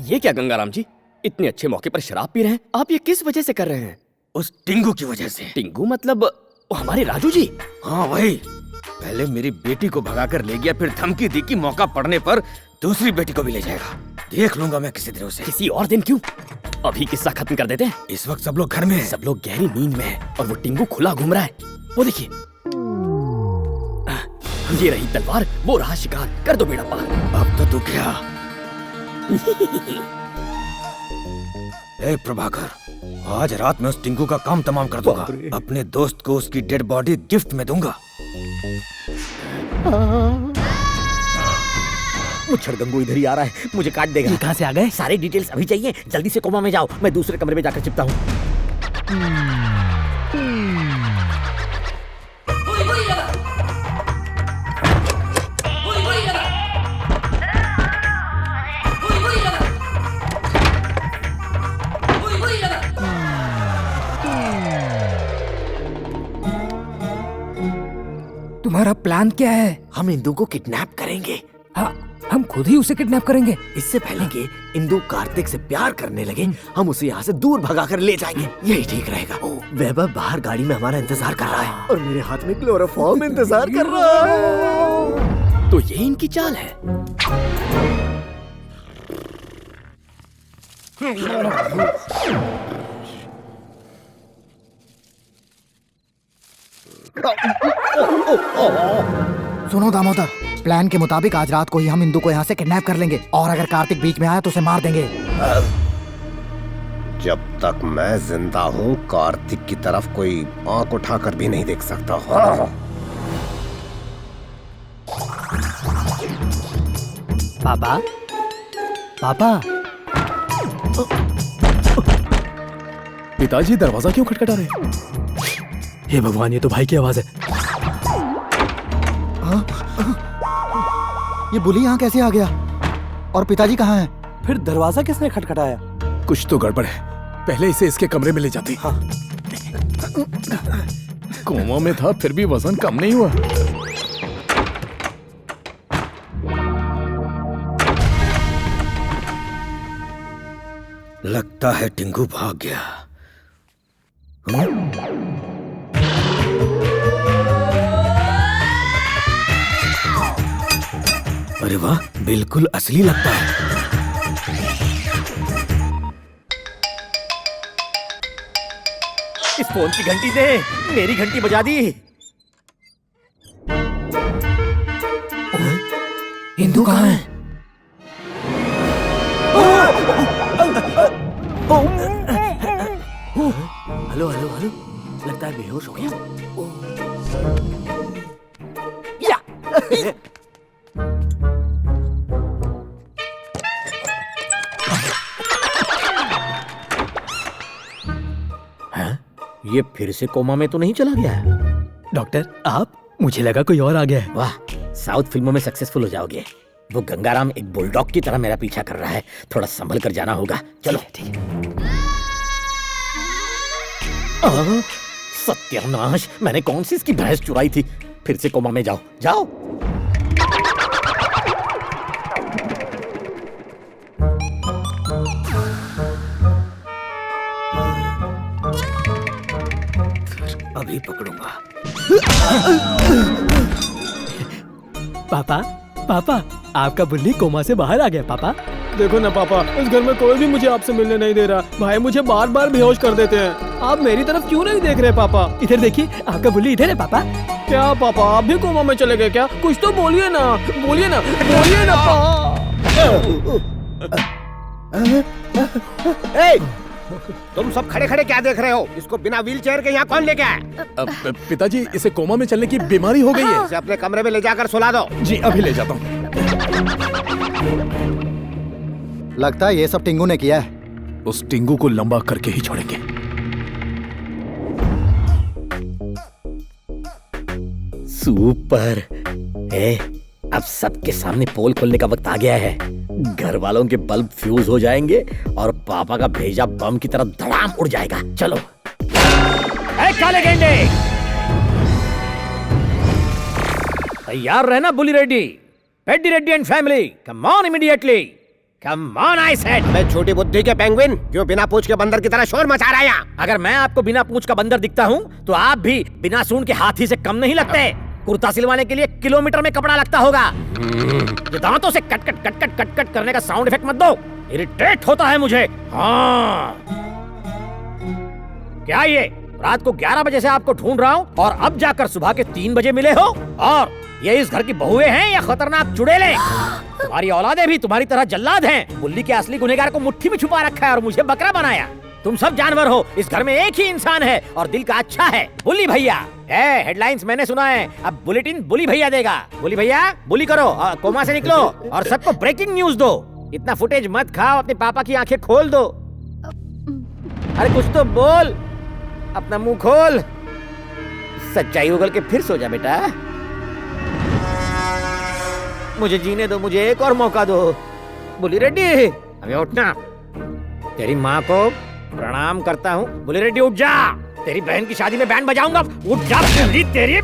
ये क्या गंगाराम जी, इतने अच्छे मौके पर शराब पी रहे हैं? आप ये किस वजह से कर रहे हैं? उस टिंगू की वजह से। टिंगू मतलब हमारे राजू जी? हाँ वही। पहले मेरी बेटी को भगाकर ले गया, फिर धमकी दी कि मौका पड़ने पर दूसरी बेटी को भी ले जाएगा। देख लूंगा मैं किसी दिन उसे। किसी और दिन क्यों? अभी किस्सा खत्म कर देते हैं। इस वक्त सब लोग घर में हैं। सब लोग गहरी नींद में हैं और वो टिंगू खुला घूम रहा है। वो देखिए, ये रही तलवार, वो रहा शिकार। कर दो बेड़ा पार। अब तो तू क्या? ए प्रभाकर, आज रात में उस टिंकू का काम तमाम कर दूंगा। अपने दोस्त को उसकी डेड बॉडी गिफ्ट में दूंगा। मुच्छर गंगू इधर ही आ रहा है, मुझे काट देगा। कहाँ से आ गए? सारी डिटेल्स अभी चाहिए, जल्दी से कोमा में जाओ। मैं दूसरे कमरे में जाकर चिपता हूँ। तुम्हारा प्लान क्या है? हम इंदु को किडनैप करेंगे। हाँ, हम खुद ही उसे किडनैप करेंगे। इससे पहले कि इंदु कार्तिक से प्यार करने लगे, हम उसे यहाँ से दूर भगाकर ले जाएंगे। यही ठीक रहेगा। वैभव बाहर गाड़ी में हमारा इंतजार कर रहा है और मेरे हाथ में क्लोरोफॉर्म इंतजार कर रहा है। तो ये इनकी चाल है। सुनो दामोदर, प्लान के मुताबिक आज रात को ही हम इंदु को यहाँ से किडनैप कर लेंगे और अगर कार्तिक बीच में आया तो उसे मार देंगे। जब तक मैं जिंदा हूँ कार्तिक की तरफ कोई आंख उठाकर भी नहीं देख सकता। पापा, पापा। पिताजी दरवाजा क्यों खटखटा रहे हैं? हे भगवान, ये तो भाई की आवाज है। ये बुली यहाँ कैसे आ गया? और पिताजी कहाँ हैं? फिर दरवाजा किसने खटखटाया? कुछ तो गड़बड़ है। पहले इसे इसके कमरे में ले जाते। हाँ। कोमा में था फिर भी वजन कम नहीं हुआ। लगता है टिंगू भाग गया। अरे वाह, बिल्कुल असली लगता है। इस फोन की घंटी दे, मेरी घंटी बजा दी। इंदु कहाँ है? हेलो हेलो हेलो, लगता है बेहोश हो गया। ये फिर से कोमा में तो नहीं चला गया है? डॉक्टर आप, मुझे लगा कोई और आ गया है। वाह, साउथ फिल्मों में सक्सेसफुल हो जाओगे। वो गंगाराम एक बुलडॉग की तरह मेरा पीछा कर रहा है, थोड़ा संभल कर जाना होगा। चलो। ठीक है। सत्यानाश, मैंने कौन सी इसकी भैंस चुराई थी। फिर से कोमा में जाओ, जाओ। अभी पकड़ूंगा। पापा, पापा, आपका बुल्ली कोमा से बाहर आ गया। पापा देखो ना पापा, इस घर में कोई भी मुझे आपसे मिलने नहीं दे रहा। भाई मुझे बार बार बेहोश कर देते हैं। आप मेरी तरफ क्यों नहीं देख रहे पापा? इधर देखिए, आपका बुल्ली इधर है। पापा क्या पापा, आप भी कोमा में चले गए क्या? कुछ तो बोलिए ना, बोलिए ना, बोलिए ना। तुम सब खड़े खड़े क्या देख रहे हो? इसको बिना व्हीलचेयर के यहाँ कौन लेके आया? पिताजी, इसे कोमा में चलने की बीमारी हो गई है। इसे अपने कमरे में ले जाकर सुला दो। जी अभी ले जाता हूँ। लगता है ये सब टिंगू ने किया है। उस टिंगू को लंबा करके ही छोड़ेंगे। सुपर। अब सबके सामने पोल खोलने का वक्त आ गया है। घर वालों के बल्ब फ्यूज हो जाएंगे और पापा का भेजा बम की तरह धड़ाम उड़ जाएगा। चलो। काले गेंडे, तैयार रहना। Bulli Reddy, Peddi Reddy and family, come on immediately. Come on I said. मैं छोटी बुद्धि के पेंगुइन क्यों बिना पूंछ के बंदर की तरह शोर मचा रहा है यहाँ? अगर मैं आपको बिना पूंछ का बंदर दिखता हूँ तो आप भी बिना सूंड के हाथी से कम नहीं लगते। कुर्ता सिलवाने के लिए किलोमीटर में कपड़ा लगता होगा। ये दांतों से cut cut cut cut cut cut करने का साउंड इफेक्ट मत दो, इरिटेट होता है मुझे। हाँ, क्या ये रात को 11 बजे से आपको ढूंढ रहा हूँ और अब जाकर सुबह के 3 बजे मिले हो? और ये इस घर की बहुएं हैं या खतरनाक चुड़ैले? तुम्हारी औलादे भी तुम्हारी तरह जल्लाद हैं। बुल्ली के असली गुनहगार को मुट्ठी में छुपा रखा है और मुझे बकरा बनाया। तुम सब जानवर हो, इस घर में एक ही इंसान है और दिल का अच्छा है, बुल्ली भैया। हेडलाइंस मैंने सुना है, अब बुलेटिन बुली भैया देगा। बुली भैया, बुली करो, कोमा से निकलो और सबको ब्रेकिंग न्यूज दो। इतना फुटेज मत खाओ, अपने पापा की आंखें खोल दो। अरे कुछ तो बोल, अपना मुंह खोल। सच्चाई उगल के फिर सो जा बेटा। मुझे जीने दो, मुझे एक और मौका दो। बुली रेड्डी, अबे उठना। तेरी माँ को प्रणाम करता हूँ। बुली रेड्डी उठ जा, तेरी बहन की शादी में बैंड बजाऊंगा। उठ जा बुली, तेरी।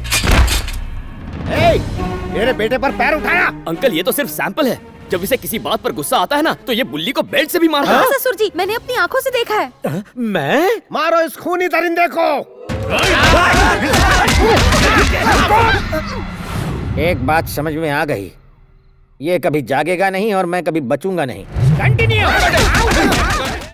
मेरे बेटे पर पैर उठाया। अंकल ये तो सिर्फ सैंपल है। जब इसे किसी बात पर गुस्सा आता है ना तो ये बुल्ली को बेल्ट से भी मारता है। हाँ ससुर जी, मैंने अपनी आंखों से देखा है। मैं? मारो इस खूनी दरिंदे को। एक बात समझ में आ गई, ये कभी जागेगा नहीं और मैं कभी बचूंगा नहीं। कंटिन्यू।